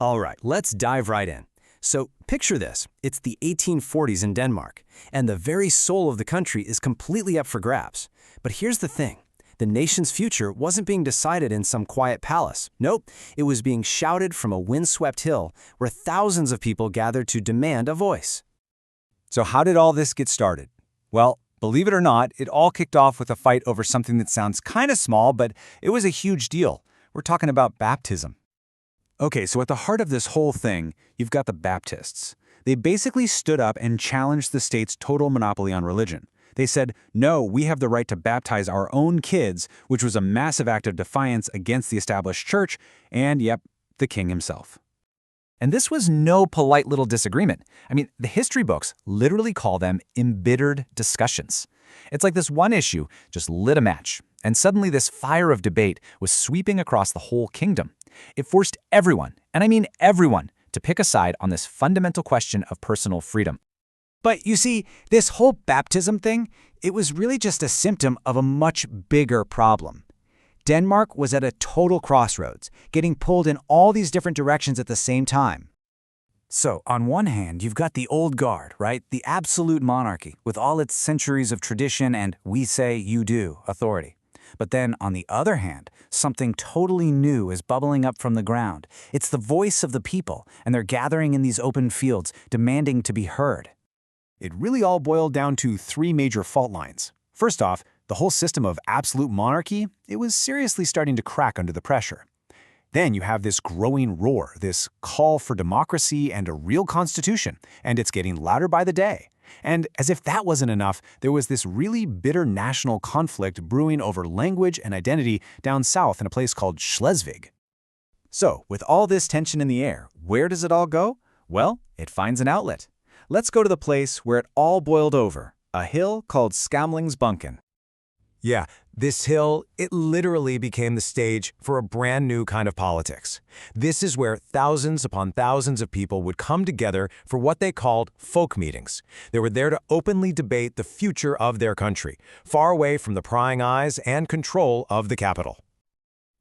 All right, let's dive right in. So picture this. It's the 1840s in Denmark, and the very soul of the country is completely up for grabs. But here's the thing. The nation's future wasn't being decided in some quiet palace. Nope, it was being shouted from a windswept hill where thousands of people gathered to demand a voice. So how did all this get started? Well, believe it or not, it all kicked off with a fight over something that sounds kind of small, but it was a huge deal. We're talking about baptism. Okay, so at the heart of this whole thing, you've got the Baptists. They basically stood up and challenged the state's total monopoly on religion. They said, no, we have the right to baptize our own kids, which was a massive act of defiance against the established church and, yep, the king himself. And this was no polite little disagreement. I mean, the history books literally call them embittered discussions. It's like this one issue just lit a match, and suddenly this fire of debate was sweeping across the whole kingdom. It forced everyone, and I mean everyone, to pick a side on this fundamental question of personal freedom. But you see, this whole baptism thing, it was really just a symptom of a much bigger problem. Denmark was at a total crossroads, getting pulled in all these different directions at the same time. So, on one hand, you've got the old guard, right? The absolute monarchy, with all its centuries of tradition and we say, you do authority. But then, on the other hand, something totally new is bubbling up from the ground. It's the voice of the people, and they're gathering in these open fields, demanding to be heard. It really all boiled down to three major fault lines. First off, the whole system of absolute monarchy, it was seriously starting to crack under the pressure. Then you have this growing roar, this call for democracy and a real constitution, and it's getting louder by the day. And as if that wasn't enough, there was this really bitter national conflict brewing over language and identity down south in a place called Schleswig. So, with all this tension in the air, where does it all go? Well, it finds an outlet. Let's go to the place where it all boiled over, a hill called Skamlingsbanken. Yeah, this hill, it literally became the stage for a brand new kind of politics. This is where thousands upon thousands of people would come together for what they called folk meetings. They were there to openly debate the future of their country, far away from the prying eyes and control of the capital.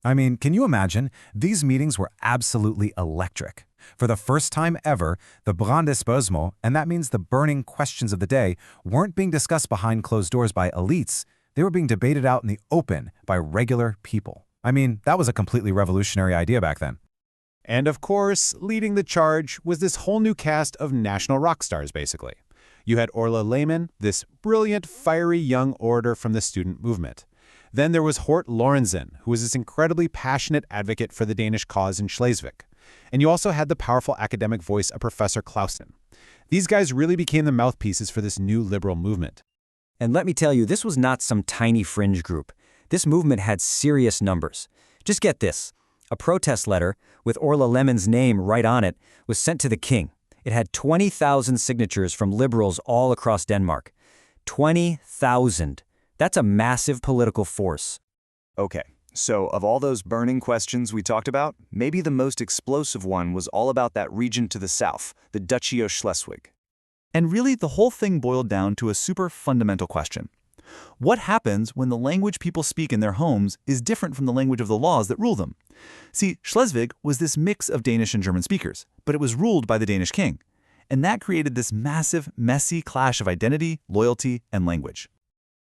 I mean, can you imagine? These meetings were absolutely electric. For the first time ever, the brandespørsmål, and that means the burning questions of the day, weren't being discussed behind closed doors by elites. They were being debated out in the open by regular people. I mean, that was a completely revolutionary idea back then. And of course, leading the charge was this whole new cast of national rock stars, basically. You had Orla Lehmann, this brilliant, fiery young orator from the student movement. Then there was Hort Lorentzen, who was this incredibly passionate advocate for the Danish cause in Schleswig. And you also had the powerful academic voice of Professor Clausen. These guys really became the mouthpieces for this new liberal movement. And let me tell you, this was not some tiny fringe group. This movement had serious numbers. Just get this. A protest letter, with Orla Lehmann's name right on it, was sent to the king. It had 20,000 signatures from liberals all across Denmark. 20,000. That's a massive political force. Okay, so of all those burning questions we talked about, maybe the most explosive one was all about that region to the south, the Duchy of Schleswig. And really, the whole thing boiled down to a super fundamental question. What happens when the language people speak in their homes is different from the language of the laws that rule them? See, Schleswig was this mix of Danish and German speakers, but it was ruled by the Danish king. And that created this massive, messy clash of identity, loyalty, and language.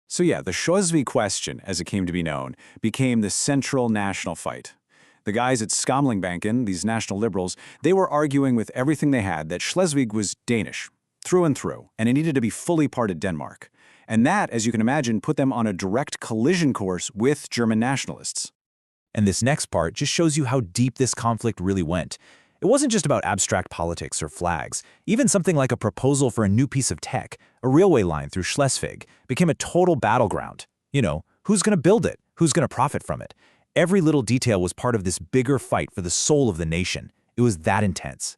So yeah, the Schleswig question, as it came to be known, became the central national fight. The guys at Skamlingsbanken, these national liberals, they were arguing with everything they had that Schleswig was Danish, through and through, and it needed to be fully part of Denmark. And that, as you can imagine, put them on a direct collision course with German nationalists. And this next part just shows you how deep this conflict really went. It wasn't just about abstract politics or flags. Even something like a proposal for a new piece of tech, a railway line through Schleswig, became a total battleground. You know, who's going to build it? Who's going to profit from it? Every little detail was part of this bigger fight for the soul of the nation. It was that intense.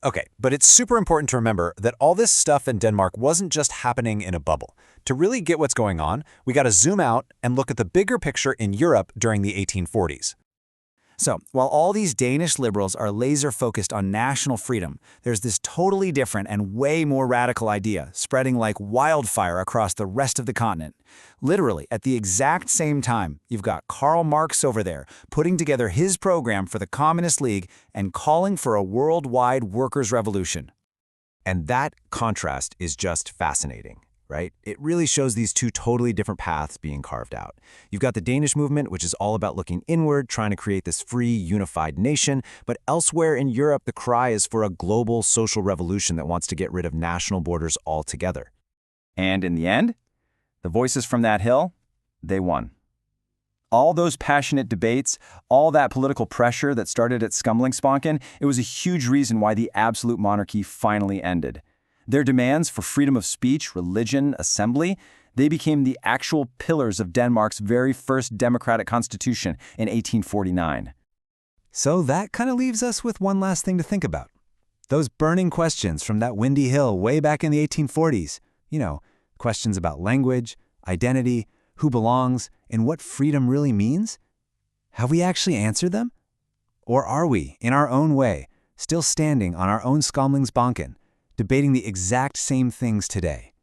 Okay, but it's super important to remember that all this stuff in Denmark wasn't just happening in a bubble. To really get what's going on, we got to zoom out and look at the bigger picture in Europe during the 1840s. So, while all these Danish liberals are laser-focused on national freedom, there's this totally different and way more radical idea spreading like wildfire across the rest of the continent. Literally, at the exact same time, you've got Karl Marx over there putting together his program for the Communist League and calling for a worldwide workers' revolution. And that contrast is just fascinating, right? It really shows these two totally different paths being carved out. You've got the Danish movement, which is all about looking inward, trying to create this free, unified nation, but elsewhere in Europe, the cry is for a global social revolution that wants to get rid of national borders altogether. And in the end, the voices from that hill, they won. All those passionate debates, all that political pressure that started at Skamlingsbanken, it was a huge reason why the absolute monarchy finally ended. Their demands for freedom of speech, religion, assembly, they became the actual pillars of Denmark's very first democratic constitution in 1849. So that kind of leaves us with one last thing to think about. Those burning questions from that windy hill way back in the 1840s. Questions about language, identity, who belongs, and what freedom really means? Have we actually answered them? Or are we, in our own way, still standing on our own Skamlingsbanken, debating the exact same things today?